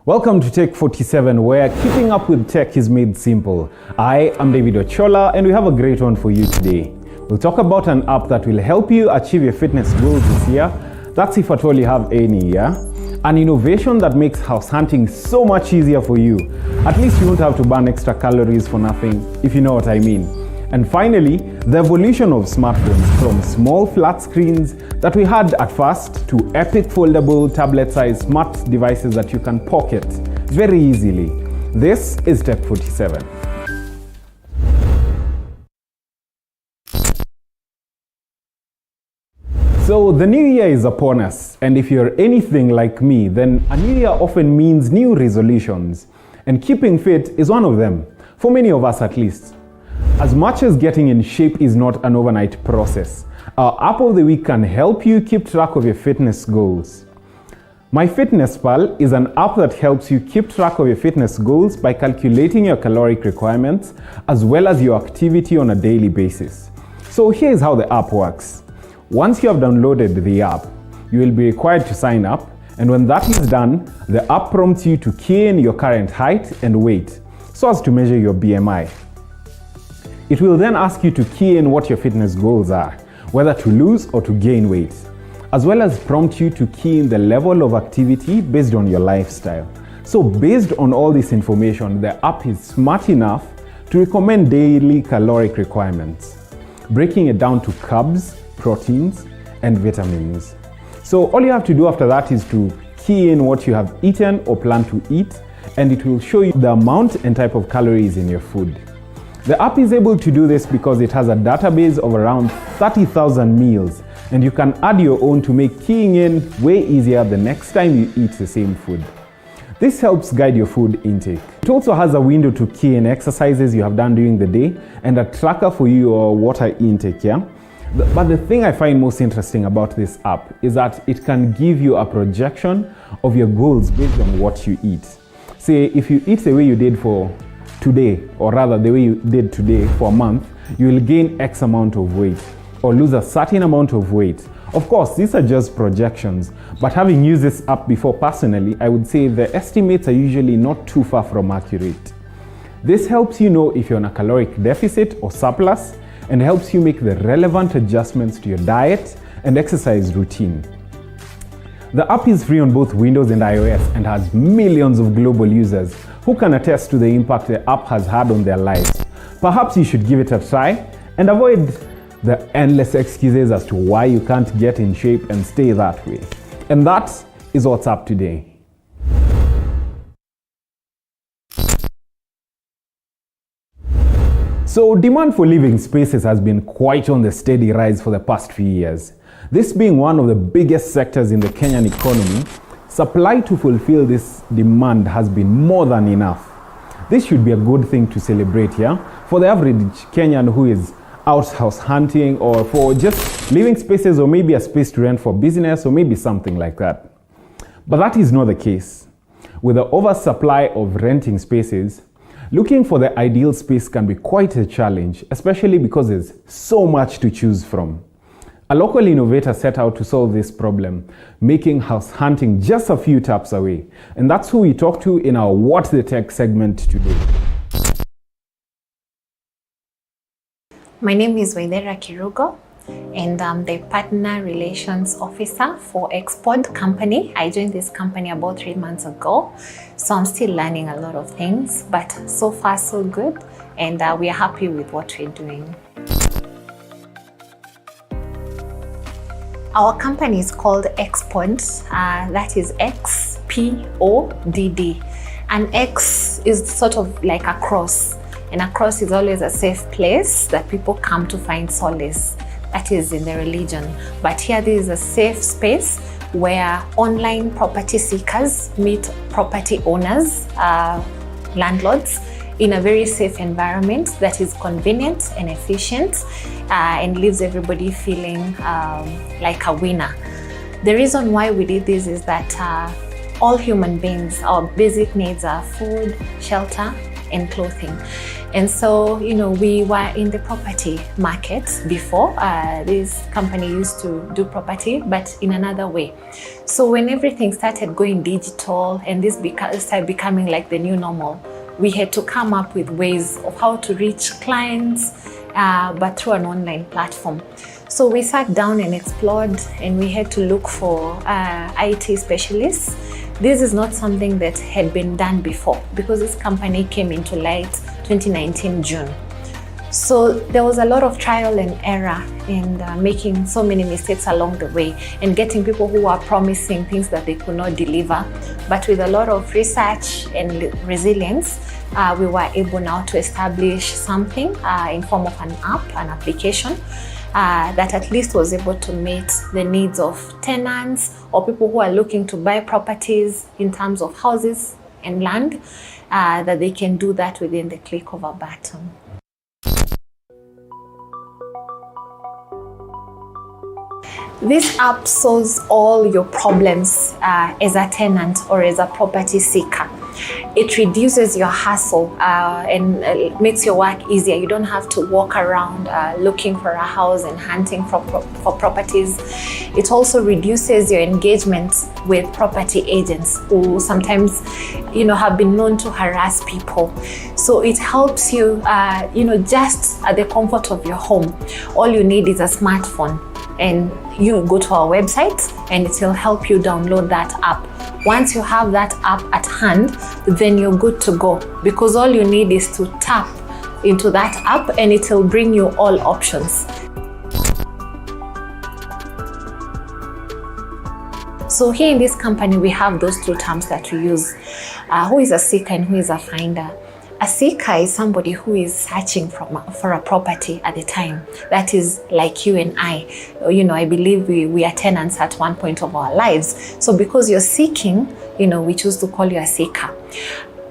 Welcome to TECH47, where keeping up with tech is made simple. I am David Ochola, and we have a great one for you today. We'll talk about an app that will help you achieve your fitness goals this year. That's if at all you have any, yeah? An innovation that makes house hunting so much easier for you. At least you won't have to burn extra calories for nothing, if you know what I mean. And finally, the evolution of smartphones from small flat screens that we had at first to epic foldable tablet-sized smart devices that you can pocket very easily. This is TECH47. So the new year is upon us, and if you're anything like me, then a new year often means new resolutions, and keeping fit is one of them, for many of us at least. As much as getting in shape is not an overnight process, our app of the week can help you keep track of your fitness goals. MyFitnessPal is an app that helps you keep track of your fitness goals by calculating your caloric requirements as well as your activity on a daily basis. So here's how the app works. Once you have downloaded the app, you will be required to sign up, and when that is done, the app prompts you to key in your current height and weight so as to measure your BMI. It will then ask you to key in what your fitness goals are, whether to lose or to gain weight, as well as prompt you to key in the level of activity based on your lifestyle. So based on all this information, the app is smart enough to recommend daily caloric requirements, breaking it down to carbs, proteins, and vitamins. So all you have to do after that is to key in what you have eaten or plan to eat, and it will show you the amount and type of calories in your food. The app is able to do this because it has a database of around 30,000 meals, and you can add your own to make keying in way easier the next time you eat the same food. This helps guide your food intake. It also has a window to key in exercises you have done during the day and a tracker for your water intake, yeah? But the thing I find most interesting about this app is that it can give you a projection of your goals based on what you eat. Say, if you eat the way you did for today, or rather the way you did today for a month, you will gain X amount of weight or lose a certain amount of weight. Of course, these are just projections, but having used this app before personally, I would say the estimates are usually not too far from accurate. This helps you know if you're on a caloric deficit or surplus, and helps you make the relevant adjustments to your diet and exercise routine. The app is free on both Windows and iOS and has millions of global users who can attest to the impact the app has had on their lives. Perhaps you should give it a try and avoid the endless excuses as to why you can't get in shape and stay that way. And that is what's up today. So demand for living spaces has been quite on the steady rise for the past few years. This being one of the biggest sectors in the Kenyan economy, supply to fulfill this demand has been more than enough. This should be a good thing to celebrate, yeah? For the average Kenyan who is out house hunting, or for just living spaces, or maybe a space to rent for business, or maybe something like that. But that is not the case. With the oversupply of renting spaces, looking for the ideal space can be quite a challenge, especially because there's so much to choose from. A local innovator set out to solve this problem, making house hunting just a few taps away. And that's who we talk to in our What the Tech segment today. My name is Waidera Kirugo, and I'm the Partner Relations Officer for Expod Company. I joined this company about 3 months ago, so I'm still learning a lot of things, but so far so good, and we are happy with what we're doing. Our company is called Expod, that is X-P-O-D-D, and X is sort of like a cross, and a cross is always a safe place that people come to find solace. That is in the religion. But here this is a safe space where online property seekers meet property owners, landlords, in a very safe environment that is convenient and efficient and leaves everybody feeling like a winner. The reason why we did this is that all human beings, our basic needs are food, shelter, and clothing. And so, we were in the property market before. This company used to do property, but in another way. So when everything started going digital and this started becoming like the new normal, we had to come up with ways of how to reach clients, but through an online platform. So we sat down and explored, and we had to look for IT specialists. This is not something that had been done before because this company came into light 2019 June. So there was a lot of trial and error and making so many mistakes along the way and getting people who were promising things that they could not deliver. But with a lot of research and resilience, we were able now to establish something in form of an app, an application, that at least was able to meet the needs of tenants or people who are looking to buy properties in terms of houses and land, that they can do that within the click of a button. This app solves all your problems as a tenant or as a property seeker. It reduces your hassle and makes your work easier. You don't have to walk around looking for a house and hunting for properties. It also reduces your engagement with property agents who sometimes, have been known to harass people. So it helps you, just at the comfort of your home. All you need is a smartphone, and you go to our website and it will help you download that app. Once you have that app at hand, then you're good to go, because all you need is to tap into that app and it will bring you all options. So here in this company, we have those two terms that we use. Who is a seeker and who is a finder? A seeker is somebody who is searching for a property at the time. That is like you and I. I believe we are tenants at one point of our lives. So because you're seeking, we choose to call you a seeker.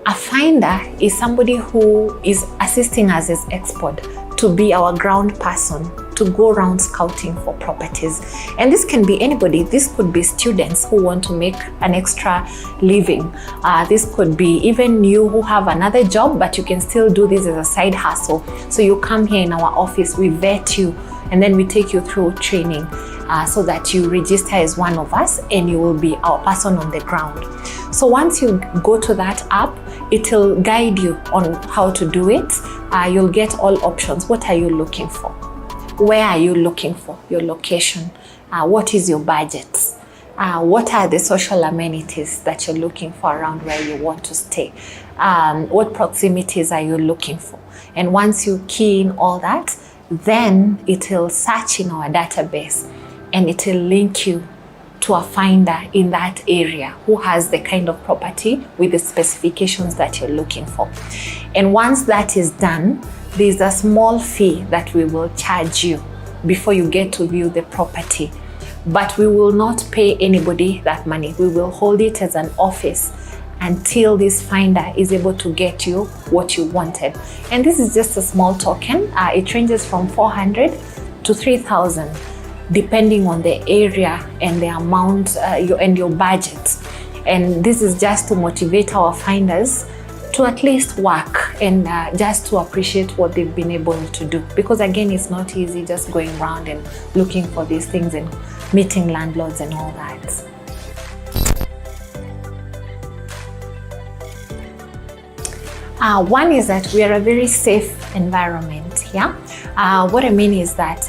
A finder is somebody who is assisting us as expert to be our ground person, to go around scouting for properties. And this can be anybody. This could be students who want to make an extra living. This could be even you who have another job, but you can still do this as a side hustle. So you come here in our office, we vet you, and then we take you through training so that you register as one of us and you will be our person on the ground. So once you go to that app, it will guide you on how to do it. You'll get all options. What are you looking for? Where are you looking for? Your location. What is your budget? What are the social amenities that you're looking for around where you want to stay? What proximities are you looking for? And once you key in all that, then it will search in our database and it will link you to a finder in that area who has the kind of property with the specifications that you're looking for. And once that is done, there's a small fee that we will charge you before you get to view the property. But we will not pay anybody that money. We will hold it as an office until this finder is able to get you what you wanted. And this is just a small token. It ranges from 400 to 3,000. Depending on the area and the amount and your budget. And this is just to motivate our finders to at least work and just to appreciate what they've been able to do. Because again, it's not easy just going around and looking for these things and meeting landlords and all that. One is that we are a very safe environment, yeah? What I mean is that,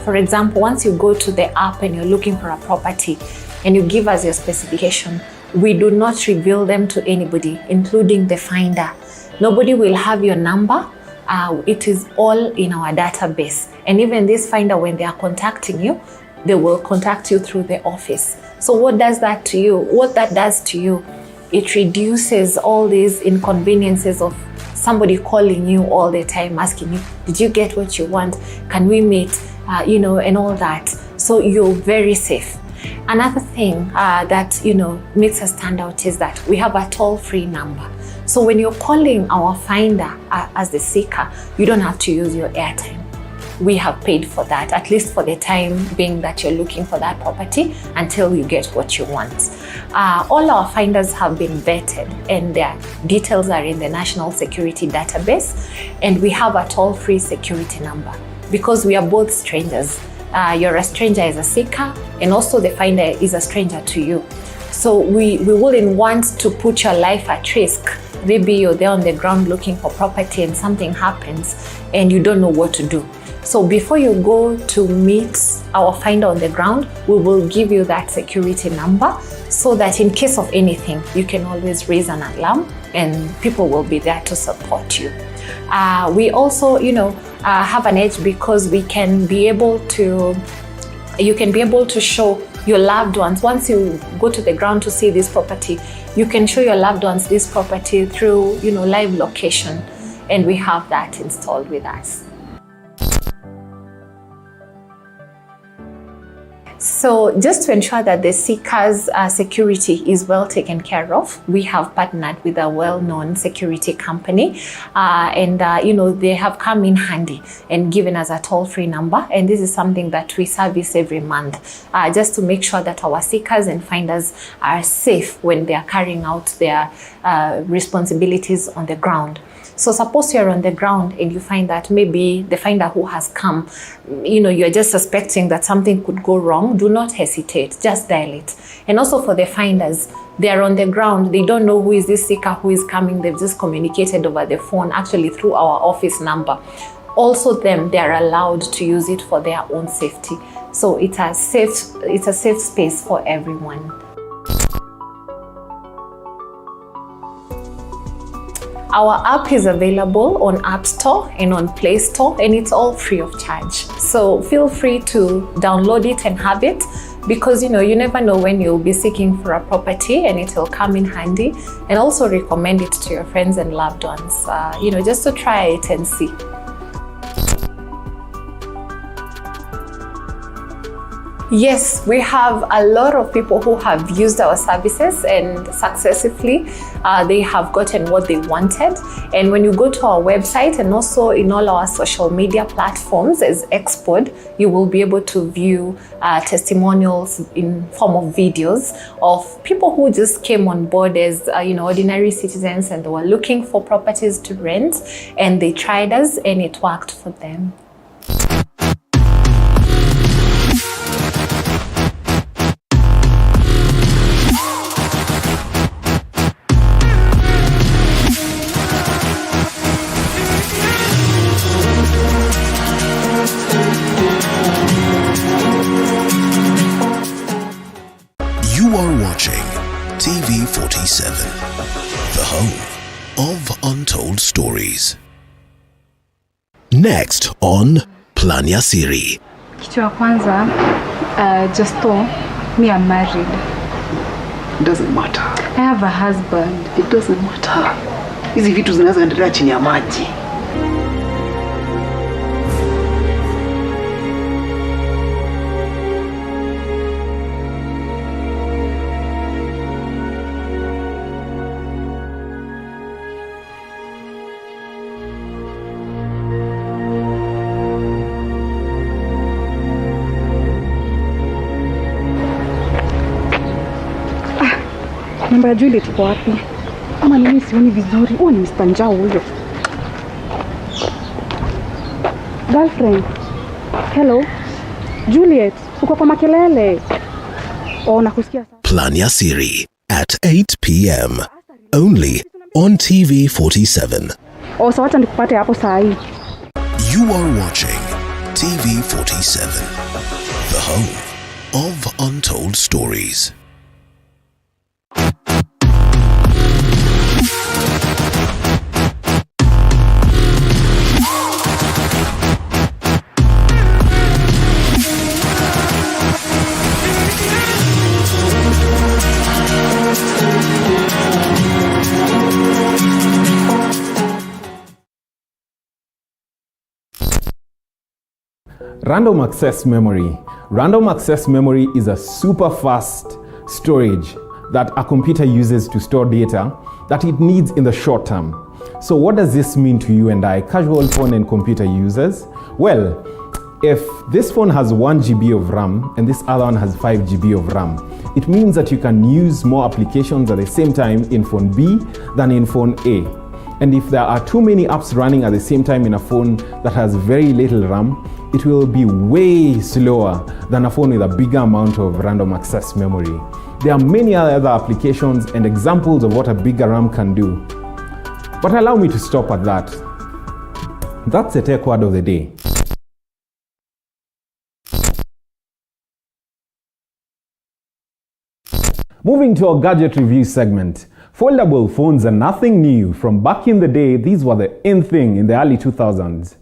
for example, once you go to the app and you're looking for a property and you give us your specification, we do not reveal them to anybody, including the finder. Nobody will have your number. It is all in our database. And even this finder, when they are contacting you, they will contact you through the office. So what does that to you? What that does to you, it reduces all these inconveniences of somebody calling you all the time, asking you, did you get what you want? Can we meet? And all that. So you're very safe. Another thing that, makes us stand out is that we have a toll-free number. So when you're calling our finder as the seeker, you don't have to use your airtime. we have paid for that, at least for the time being that you're looking for that property until you get what you want. All our finders have been vetted and their details are in the National Security Database, and we have a toll-free security number because we are both strangers. You're a stranger as a seeker, and also the finder is a stranger to you. So we wouldn't want to put your life at risk. Maybe you're there on the ground looking for property and something happens and you don't know what to do. So before you go to meet our finder on the ground, we will give you that security number so that in case of anything, you can always raise an alarm and people will be there to support you. We also, have an edge because you can be able to show your loved ones. Once you go to the ground to see this property, you can show your loved ones this property through, live location, and we have that installed with us. So just to ensure that the seeker's security is well taken care of, we have partnered with a well-known security company, and they have come in handy and given us a toll-free number, and this is something that we service every month, just to make sure that our seekers and finders are safe when they are carrying out their responsibilities on the ground. So suppose you're on the ground and you find that maybe the finder who has come, you're just suspecting that something could go wrong, do not hesitate, just dial it. And also for the finders, they are on the ground, they don't know who is this seeker who is coming, they've just communicated over the phone, actually through our office number. Also they are allowed to use it for their own safety. So it's a safe space for everyone. Our app is available on App Store and on Play Store, and it's all free of charge. So feel free to download it and have it, because you never know when you'll be seeking for a property and it will come in handy. And also recommend it to your friends and loved ones, just to try it and see. Yes, we have a lot of people who have used our services and successfully they have gotten what they wanted. And when you go to our website and also in all our social media platforms as Expod, you will be able to view testimonials in form of videos of people who just came on board as ordinary citizens, and they were looking for properties to rent, and they tried us and it worked for them. You are watching TV47, the home of untold stories. Next on Plan ya Siri. Kitu ya kwanza, just me I'm married. It doesn't matter. I have a husband. It doesn't matter. Hizi vitu zinazoendelea chini ya maji. Namba ya Juliet iko wapi? Ama mimi sioni vizuri. Ni Mr. Njao huyo. Girlfriend. Hello. Juliet, uko kwa makelele? Nakusikia sasa. Plan ya Siri at 8 p.m. only on TV47. Sawa, wacha nikupate hapo saa hii. You are watching TV47, the home of untold stories. Random access memory. Random access memory is a super fast storage that a computer uses to store data that it needs in the short term. So what does this mean to you and I, casual phone and computer users? Well, If this phone has 1 GB of RAM and this other one has 5 GB of RAM, it means that you can use more applications at the same time in phone B than in phone A. And if there are too many apps running at the same time in a phone that has very little RAM, it will be way slower than a phone with a bigger amount of random access memory. There are many other applications and examples of what a bigger RAM can do. But allow me to stop at that. That's the tech word of the day. Moving to our gadget review segment. Foldable phones are nothing new. From back in the day, these were the in thing in the early 2000s.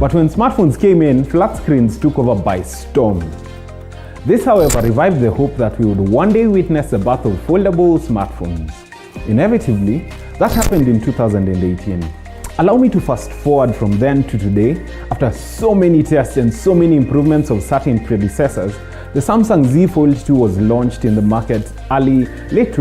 But when smartphones came in, flat screens took over by storm. This, however, revived the hope that we would one day witness the birth of foldable smartphones. Inevitably, that happened in 2018. Allow me to fast forward from then to today. After so many tests and so many improvements of certain predecessors, the Samsung Z Fold 2 was launched in the market late